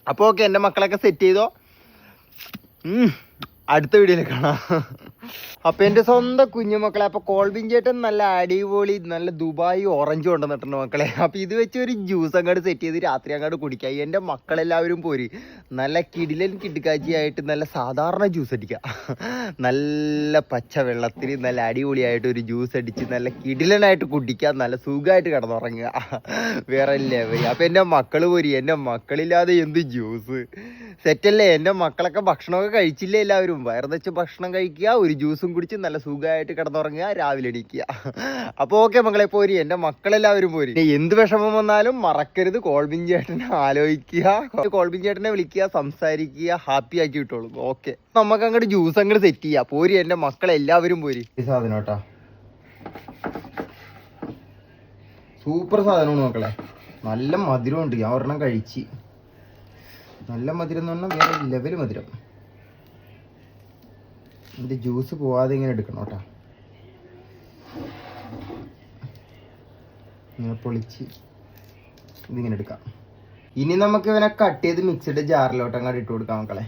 അപ്പോൾ ഓക്കെ, എൻ്റെ മക്കളൊക്കെ സെറ്റ് ചെയ്തോ. അടുത്ത വീഡിയോയിൽ കാണാം. അപ്പൊ എൻ്റെ സ്വന്തം കുഞ്ഞുമക്കളെ, അപ്പൊ കോൾബിൻ ചേട്ടൻ നല്ല അടിപൊളി നല്ല ദുബായ് ഓറഞ്ച് കൊണ്ടുവന്നിട്ടുണ്ട് മക്കളെ. അപ്പൊ ഇത് വെച്ച് ഒരു ജ്യൂസ് അങ്ങോട്ട് സെറ്റ് ചെയ്ത് രാത്രി അങ്ങോട്ട് കുടിക്കാം. എൻ്റെ മക്കളെല്ലാവരും പോരി നല്ല കിടിലൻ കിടുക്കാച്ചിയായിട്ട് നല്ല സാധാരണ ജ്യൂസ് അടിക്കാം. നല്ല പച്ച വെള്ളത്തിൽ നല്ല അടിപൊളിയായിട്ട് ഒരു ജ്യൂസ് അടിച്ച് നല്ല കിടിലനായിട്ട് കുടിക്കാം. നല്ല സുഖമായിട്ട് കിടന്നുറങ്ങുക. വേറെ ലെവൽ. അപ്പൊ എൻ്റെ മക്കള് പോരി. എൻ്റെ മക്കളില്ലാതെ എന്ത് ജ്യൂസ് സെറ്റല്ലേ? എൻ്റെ മക്കളൊക്കെ ഭക്ഷണമൊക്കെ കഴിച്ചില്ലേ? എല്ലാവരും വയറുനിറച്ച് ഭക്ഷണം കഴിക്കുക, ഒരു ജ്യൂസും കുടിച്ച് നല്ല സുഖമായിട്ട് കിടന്നുറങ്ങുക, രാവിലെ എണീക്കുക. അപ്പോൾ ഓക്കെ മക്കളെ, പോരി. എൻ്റെ മക്കളെല്ലാവരും പോരി. എന്ത് വിഷമം വന്നാലും മറക്കരുത് കോൾബിൻ ചേട്ടനെ ആലോചിക്കുക, കോൾബിൻ ചേട്ടനെ വിളിക്കുക, സംസാരിക്കുക, ഹാപ്പി ആക്കി വിട്ടോളൂ. ഓക്കെ, നമുക്ക് അങ്ങോട്ട് ജ്യൂസ് അങ്ങോട്ട് സെറ്റ് ചെയ്യാം. പോരി, എൻ്റെ മക്കളെല്ലാവരും പോരി. ഈ സാധനം കേട്ടോ സൂപ്പർ സാധനമാണ് മക്കളെ. നല്ല മധുരമുണ്ട്. ഞാൻ ഒരെണ്ണം കഴിച്ച്. നല്ല മധുരം എന്ന് പറഞ്ഞാൽ വേറെ ലെവൽ മധുരം. ഇതിൻ്റെ ജ്യൂസ് പോവാതെ ഇങ്ങനെ എടുക്കണം കേട്ടോ. ഇങ്ങനെ പൊളിച്ച് ഇതിങ്ങനെ എടുക്കാം. ഇനി നമുക്ക് ഇവനെ കട്ട് ചെയ്ത് മിക്സഡ് ജാറിലോട്ട് അങ്ങോട്ട് ഇട്ട് കൊടുക്കാം മക്കളെ.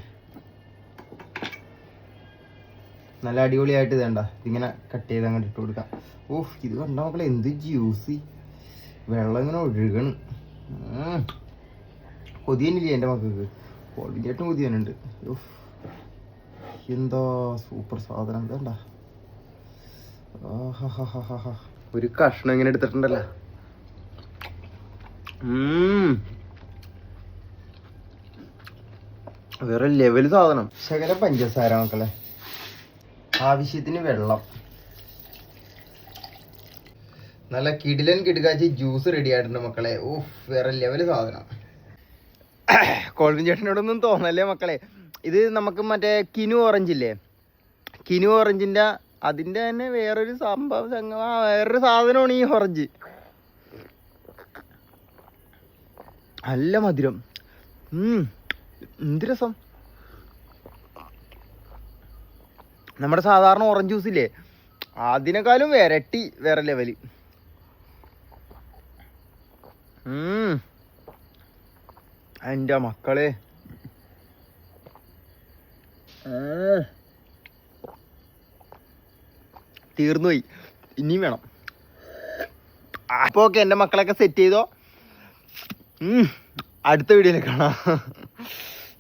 നല്ല അടിപൊളിയായിട്ട് ഇതേണ്ട ഇതിങ്ങനെ കട്ട് ചെയ്ത് അങ്ങോട്ട് ഇട്ട് കൊടുക്കാം. ഓഹ്, ഇത് കണ്ട മക്കളെ, എന്ത് ജ്യൂസി. വെള്ളം ഇങ്ങനെ ഒഴുകണ്. കൊതിയനില്ലേ എൻ്റെ മക്കൾക്ക്? കോൾബിൻ ചേട്ടൻ കൊതിയനുണ്ട്. ഓഹ്, എന്താ സൂപ്പർ സാധനം. ഇതണ്ട ഒരു കഷ്ണം ഇങ്ങനെ എടുത്തിട്ടുണ്ടല്ലോ. വേറെ ലെവൽ സാധനം. ശകല പഞ്ചസാര മക്കളെ, ആവശ്യത്തിന് വെള്ളം. നല്ല കിടിലൻ കിടുകാച്ചി ജ്യൂസ് റെഡി ആയിട്ടുണ്ട് മക്കളെ. ഓഹ്, വേറെ ലെവൽ സാധനം. കോൾബിൻ ചേട്ടനോടൊന്നും തോന്നല്ലേ മക്കളെ. ഇത് നമുക്ക് മറ്റേ കിനു ഓറഞ്ച് ഇല്ലേ, കിനു ഓറഞ്ചിൻ്റെ അതിൻ്റെ തന്നെ വേറൊരു സംഭവം, വേറൊരു സാധനമാണ് ഈ ഓറഞ്ച്. നല്ല മധുരം. എന്ത് രസം. നമ്മുടെ സാധാരണ ഓറഞ്ച് ജ്യൂസ് ഇല്ലേ, അതിനേക്കാളും ഇരട്ടി വേറെ ലെവല്. എൻ്റെ മക്കളെ, തീർന്നുപോയി. ഇനിയും വേണം. അപ്പോൾ ഓക്കെ, എൻ്റെ മക്കളൊക്കെ സെറ്റ് ചെയ്തോ. അടുത്ത വീഡിയോയിൽ കാണാം.